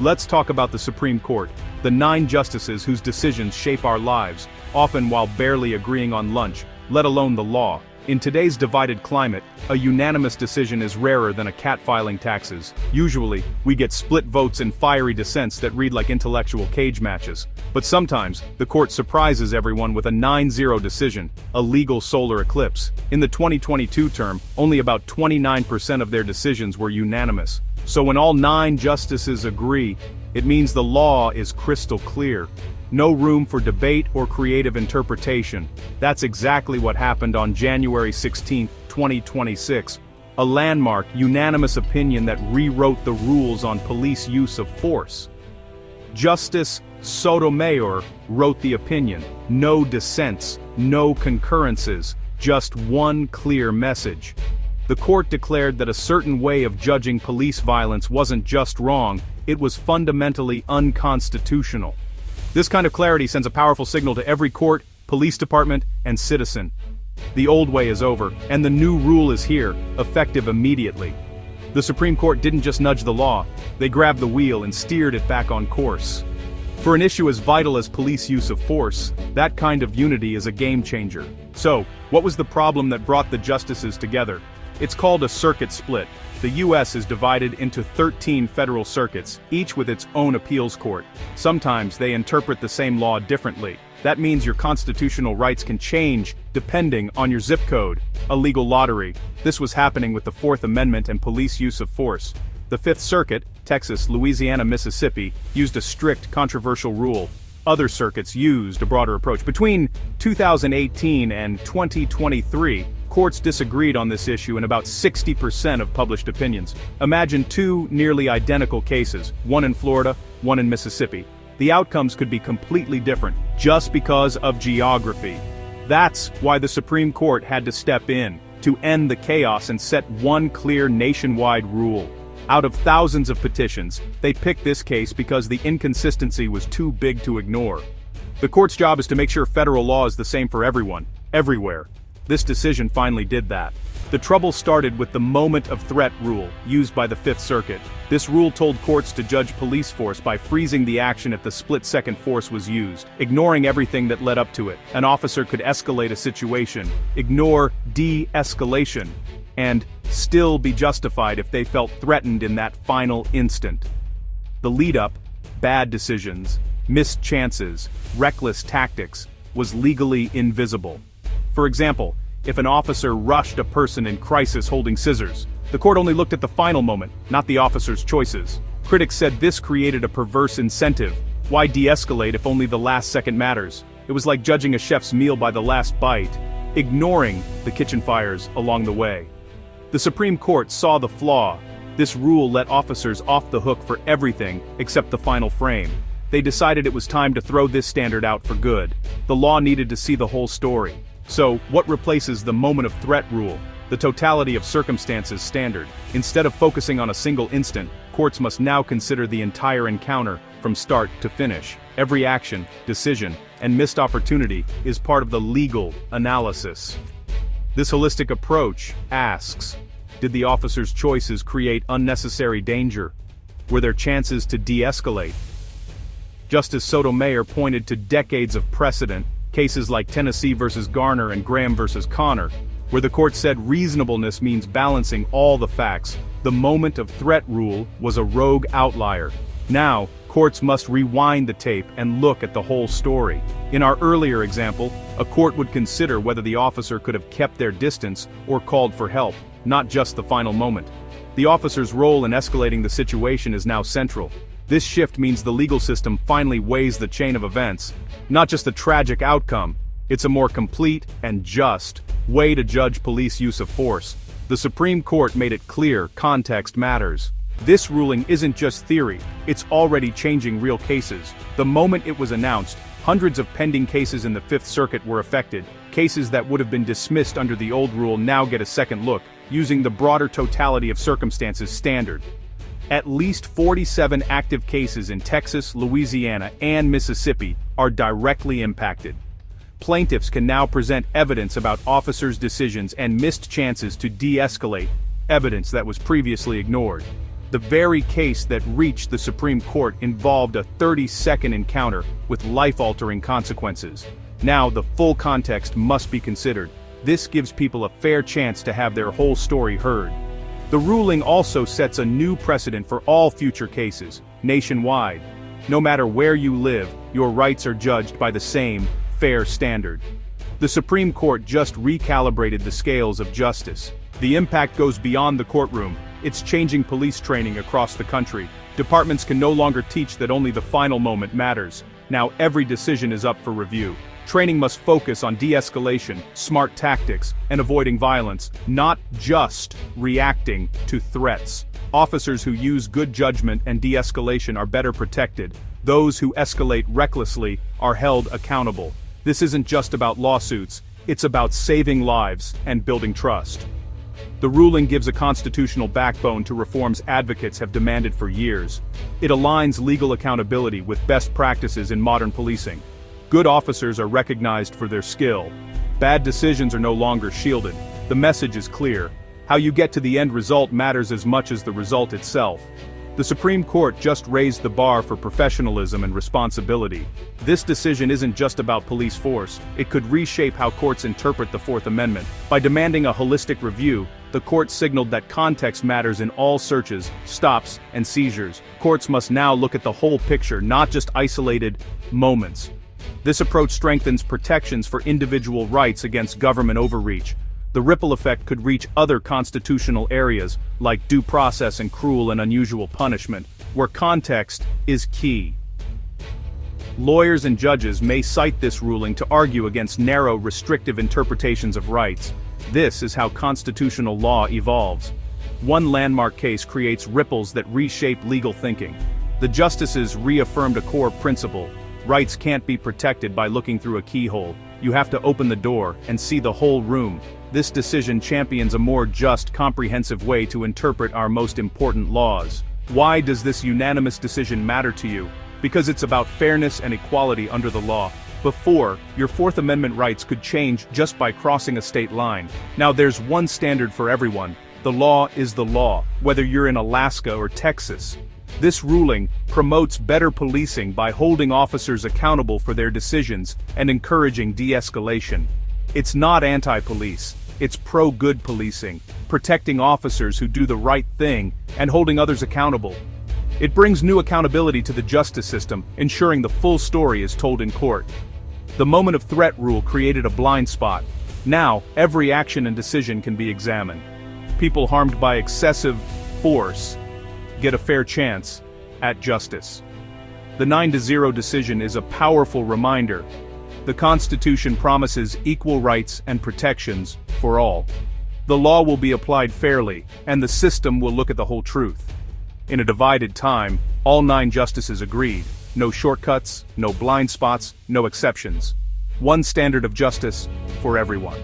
Let's talk about the Supreme Court, the 9 justices whose decisions shape our lives, often while barely agreeing on lunch, let alone the law. In today's divided climate, a unanimous decision is rarer than a cat filing taxes. Usually, we get split votes and fiery dissents that read like intellectual cage matches. But sometimes, the court surprises everyone with a 9-0 decision, a legal solar eclipse. In the 2022 term, only about 29% of their decisions were unanimous. So when all 9 justices agree, it means the law is crystal clear. No room for debate or creative interpretation. That's exactly what happened on January 16, 2026. A landmark, unanimous opinion that rewrote the rules on police use of force. Justice Sotomayor wrote the opinion. No dissents, no concurrences, just one clear message. The court declared that a certain way of judging police violence wasn't just wrong, it was fundamentally unconstitutional. This kind of clarity sends a powerful signal to every court, police department, and citizen. The old way is over, and the new rule is here, effective immediately. The Supreme Court didn't just nudge the law, they grabbed the wheel and steered it back on course. For an issue as vital as police use of force, that kind of unity is a game changer. So, what was the problem that brought the justices together? It's called a circuit split. The U.S. is divided into 13 federal circuits, each with its own appeals court. Sometimes they interpret the same law differently. That means your constitutional rights can change depending on your zip code, a legal lottery. This was happening with the Fourth Amendment and police use of force. The Fifth Circuit, Texas, Louisiana, Mississippi, used a strict, controversial rule. Other circuits used a broader approach. Between 2018 and 2023, courts disagreed on this issue in about 60% of published opinions. Imagine 2 nearly identical cases, one in Florida, one in Mississippi. The outcomes could be completely different, just because of geography. That's why the Supreme Court had to step in, to end the chaos and set one clear nationwide rule. Out of thousands of petitions, they picked this case because the inconsistency was too big to ignore. The court's job is to make sure federal law is the same for everyone, everywhere. This decision finally did that. The trouble started with the moment of threat rule, used by the Fifth Circuit. This rule told courts to judge police force by freezing the action if the split-second force was used, ignoring everything that led up to it. An officer could escalate a situation, ignore de-escalation, and still be justified if they felt threatened in that final instant. The lead-up, bad decisions, missed chances, reckless tactics, was legally invisible. For example, if an officer rushed a person in crisis holding scissors, the court only looked at the final moment, not the officer's choices. Critics said this created a perverse incentive. Why de-escalate if only the last second matters? It was like judging a chef's meal by the last bite, ignoring the kitchen fires along the way. The Supreme Court saw the flaw. This rule let officers off the hook for everything except the final frame. They decided it was time to throw this standard out for good. The law needed to see the whole story. So, what replaces the moment of threat rule? The totality of circumstances standard. Instead of focusing on a single instant, courts must now consider the entire encounter, from start to finish. Every action, decision, and missed opportunity is part of the legal analysis. This holistic approach asks, did the officer's choices create unnecessary danger? Were there chances to de-escalate? Justice Sotomayor pointed to decades of precedent, cases like Tennessee versus Garner and Graham versus Connor, where the court said reasonableness means balancing all the facts. The moment of threat rule was a rogue outlier. Now, courts must rewind the tape and look at the whole story. In our earlier example, a court would consider whether the officer could have kept their distance or called for help, not just the final moment. The officer's role in escalating the situation is now central. This shift means the legal system finally weighs the chain of events, not just the tragic outcome. It's a more complete and just way to judge police use of force. The Supreme Court made it clear context matters. This ruling isn't just theory, it's already changing real cases. The moment it was announced, hundreds of pending cases in the Fifth Circuit were affected. Cases that would have been dismissed under the old rule now get a second look, using the broader totality of circumstances standard. At least 47 active cases in Texas, Louisiana, and Mississippi are directly impacted. Plaintiffs can now present evidence about officers' decisions and missed chances to de-escalate, evidence that was previously ignored. The very case that reached the Supreme Court involved a 30-second encounter with life-altering consequences. Now, the full context must be considered. This gives people a fair chance to have their whole story heard. The ruling also sets a new precedent for all future cases, nationwide. No matter where you live, your rights are judged by the same, fair standard. The Supreme Court just recalibrated the scales of justice. The impact goes beyond the courtroom. It's changing police training across the country. Departments can no longer teach that only the final moment matters. Now every decision is up for review. Training must focus on de-escalation, smart tactics, and avoiding violence, not just reacting to threats. Officers who use good judgment and de-escalation are better protected. Those who escalate recklessly are held accountable. This isn't just about lawsuits, it's about saving lives and building trust. The ruling gives a constitutional backbone to reforms advocates have demanded for years. It aligns legal accountability with best practices in modern policing. Good officers are recognized for their skill. Bad decisions are no longer shielded. The message is clear. How you get to the end result matters as much as the result itself. The Supreme Court just raised the bar for professionalism and responsibility. This decision isn't just about police force, it could reshape how courts interpret the Fourth Amendment. By demanding a holistic review, the court signaled that context matters in all searches, stops, and seizures. Courts must now look at the whole picture, not just isolated moments. This approach strengthens protections for individual rights against government overreach. The ripple effect could reach other constitutional areas, like due process and cruel and unusual punishment, where context is key. Lawyers and judges may cite this ruling to argue against narrow, restrictive interpretations of rights. This is how constitutional law evolves. One landmark case creates ripples that reshape legal thinking. The justices reaffirmed a core principle: rights can't be protected by looking through a keyhole. You have to open the door and see the whole room. This decision champions a more just, comprehensive way to interpret our most important laws. Why does this unanimous decision matter to you? Because it's about fairness and equality under the law. Before, your Fourth Amendment rights could change just by crossing a state line. Now there's one standard for everyone. The law is the law, whether you're in Alaska or Texas. This ruling promotes better policing by holding officers accountable for their decisions and encouraging de-escalation. It's not anti-police, it's pro-good policing, protecting officers who do the right thing and holding others accountable. It brings new accountability to the justice system, ensuring the full story is told in court. The moment of threat rule created a blind spot. Now, every action and decision can be examined. People harmed by excessive force get a fair chance at justice. The 9-0 decision is a powerful reminder. The Constitution promises equal rights and protections for all. The law will be applied fairly, and the system will look at the whole truth. In a divided time, all 9 justices agreed. No shortcuts, no blind spots, no exceptions. One standard of justice for everyone.